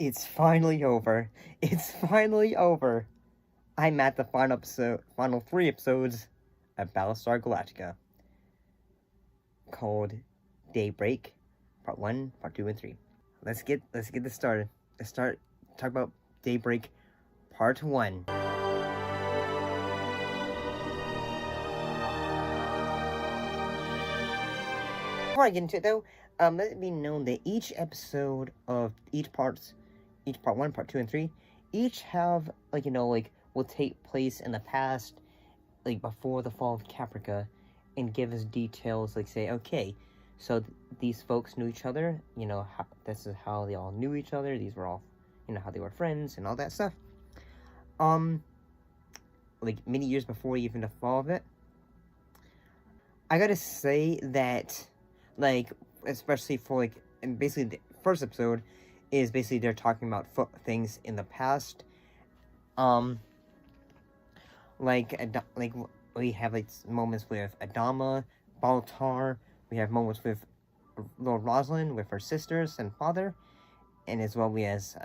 It's finally over. It's finally over. I'm at the final 3 episodes of Battlestar Galactica, called DayBreak, Part 1, Part 2, and 3. Let's get this started. Let's talk about DayBreak, Part 1. Before I get into it, though, let it be known that each episode of each part 1, Part 2, and 3, each have, will take place in the past, before the fall of Caprica, and give us details, say, okay, so these folks knew each other, this is how they all knew each other, these were all, how they were friends, and all that stuff. Many years before even the fall of it. I gotta say that, especially for, and basically the first episode is basically they're talking about things in the past. We have, moments with Adama, Baltar, we have moments with Lord Rosalind, with her sisters and father, and as well as,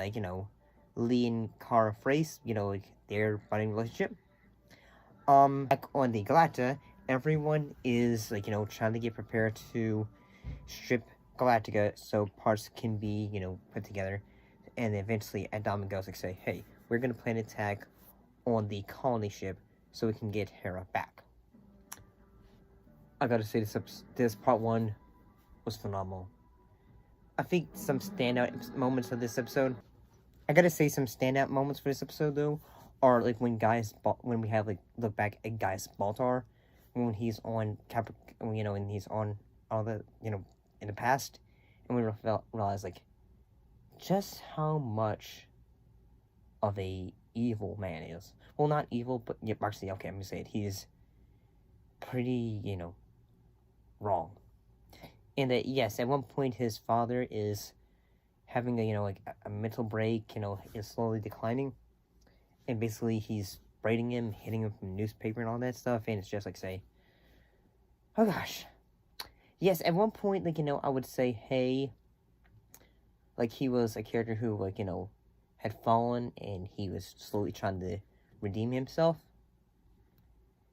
Lee and Cara Frace, their budding relationship. Back on the Galactica, everyone is, trying to get prepared to strip Galactica so parts can be, put together. And eventually Adama goes, say, hey, we're going to plan an attack on the colony ship so we can get Hera back. I gotta say, this Part 1 was phenomenal. I think some standout moments of this episode, for this episode, though, are, when we have, look back at Gaius Baltar, when he's on and he's on all the, in the past, and we realize, just how much of a evil man is. Well, not evil, but, yeah, actually, okay, I'm gonna say it, he's pretty, wrong. And that, yes, at one point his father is having a mental break, is slowly declining, and basically he's braiding him, hitting him from the newspaper and all that stuff, and it's just say, oh gosh. Yes, at one point, I would say, hey, he was a character who, had fallen, and he was slowly trying to redeem himself.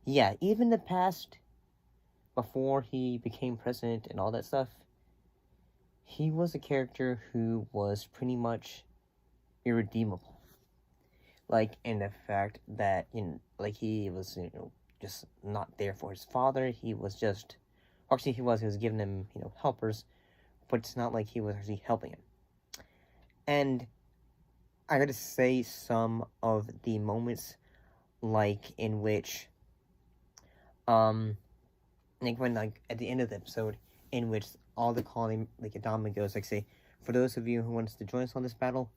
Yeah, even the past, before he became president and all that stuff, he was a character who was pretty much irredeemable. In the fact that, he was, just not there for his father. He was just, actually he was giving him, helpers, but it's not like he was actually helping him. And I gotta say, some of the moments, in which, when, at the end of the episode, in which all the colony, Adama goes, say, for those of you who wants to join us on this battle,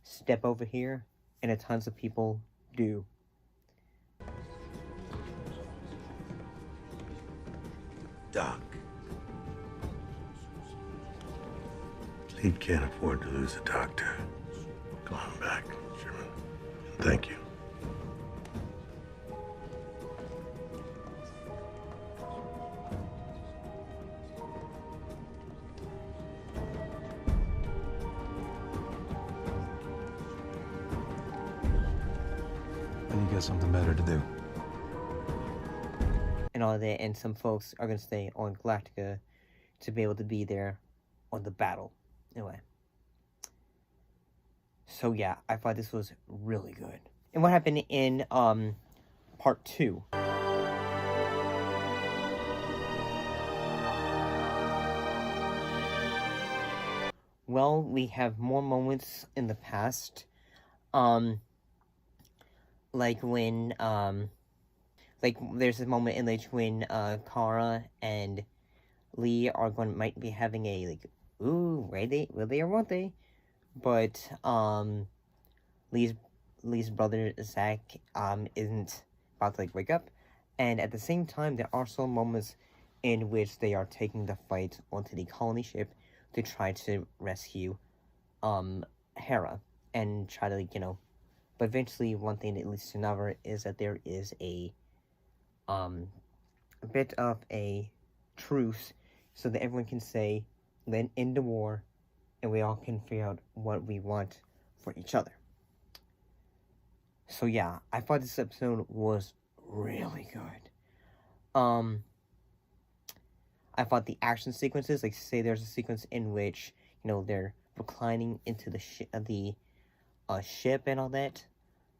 step over here, and tons of people do. Doc. Cleve can't afford to lose a doctor. Call him back, Sherman. Thank you. And you got something better to do. And all that, and some folks are going to stay on Galactica to be able to be there on the battle. Anyway. So yeah, I thought this was really good. And what happened in, Part 2? Well, we have more moments in the past. When, there's a moment in which when, Kara and Lee might be having a, ooh, will they or won't they? But, Lee's brother, Zach, isn't about to, wake up. And at the same time, there are some moments in which they are taking the fight onto the colony ship to try to rescue, Hera. And try to, but eventually, one thing that leads to another is that there is a bit of a truce so that everyone can say, then end the war, and we all can figure out what we want for each other. So yeah, I thought this episode was really good. I thought the action sequences, like say there's a sequence in which, you know, they're reclining into the ship and all that.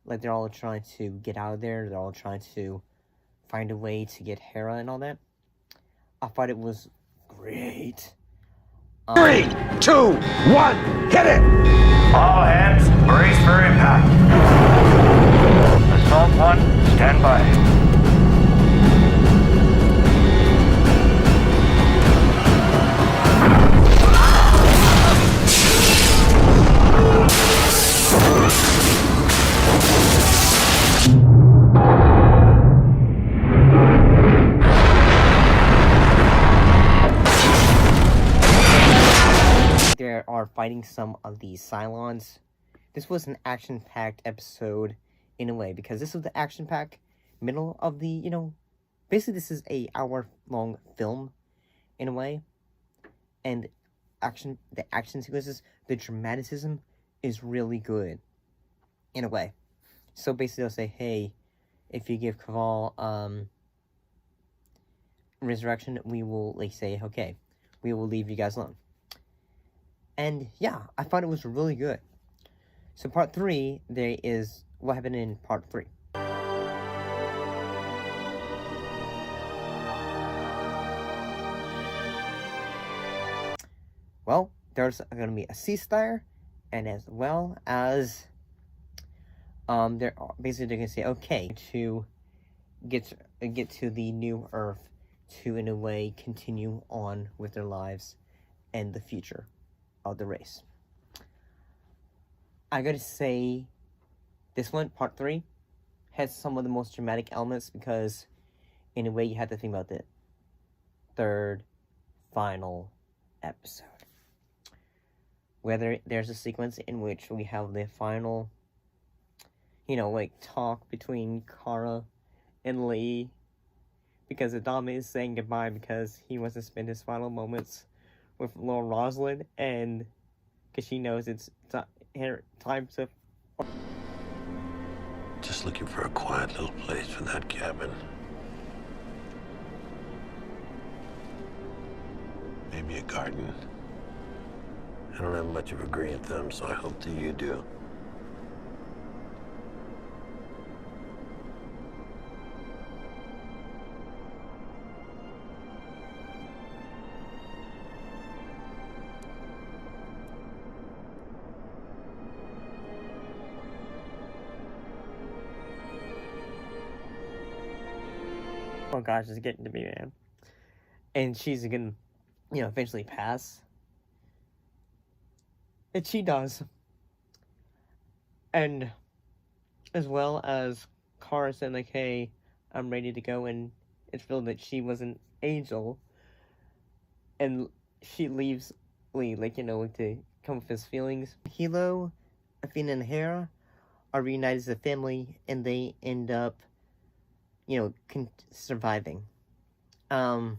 Like they're all trying to get out of there. They're all trying to find a way to get Hera and all that. I thought it was great. 3, 2, 1, hit it! All hands, brace for impact. Assault 1, stand by. They are fighting some of the Cylons. This was an action-packed episode in a way, because this was the action-packed middle of the, you know, basically this is a hour-long film in a way, and the action sequences, the dramaticism is really good in a way. So basically they'll say, hey, if you give Caval resurrection, we will, like, say, okay, we will leave you guys alone. And yeah, I thought it was really good. So part 3, there is what happened in part 3. Well, there's going to be a ceasefire, and as well as they're basically going to say, okay, to get to the new Earth, to in a way continue on with their lives and the future of the race. I gotta say, this one, part 3, has some of the most dramatic elements, because in a way you have to think about the third final episode. Whether there's a sequence in which we have the final, you know, like, talk between Kara and Lee, because Adama is saying goodbye because he wants to spend his final moments with Laura Rosalind, and because she knows it's time to... Just looking for a quiet little place for that cabin. Maybe a garden. I don't have much of a green thumb, so I hope that you do. Oh gosh, it's getting to me, man. And she's gonna, you know, eventually pass. And she does. And as well as Kara saying, like, hey, I'm ready to go, and it's revealed that she was an angel. And she leaves Lee, like, you know, to come with his feelings. Hilo, Athena, and Hera are reunited as a family, and they end up, you know, surviving. And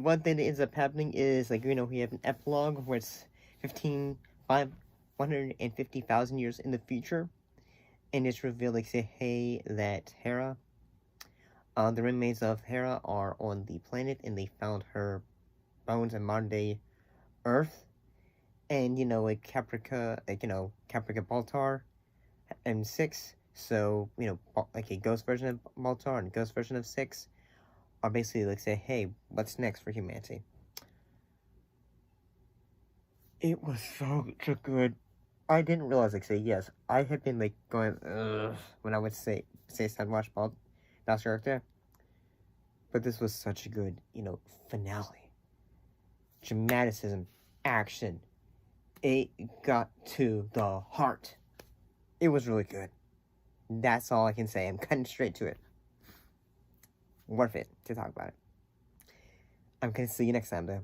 one thing that ends up happening is, like, you know, we have an epilogue where it's 150,000 years in the future, and it's revealed, like, say, hey, that Hera, the remains of Hera are on the planet, and they found her bones in modern-day Earth, and, you know, like, Caprica Baltar, and 6, so, you know, like a ghost version of Baltar and a ghost version of 6 are basically, like, say, hey, what's next for humanity? It was so good. I didn't realize, like, say, yes, I had been, like, going, ugh, when I would say I'd watch Battlestar Galactica, but this was such a good, you know, finale. Dramaticism, action, it got to the heart. It was really good. That's all I can say. I'm cutting straight to it. Worth it to talk about it. I'm gonna see you next time, though.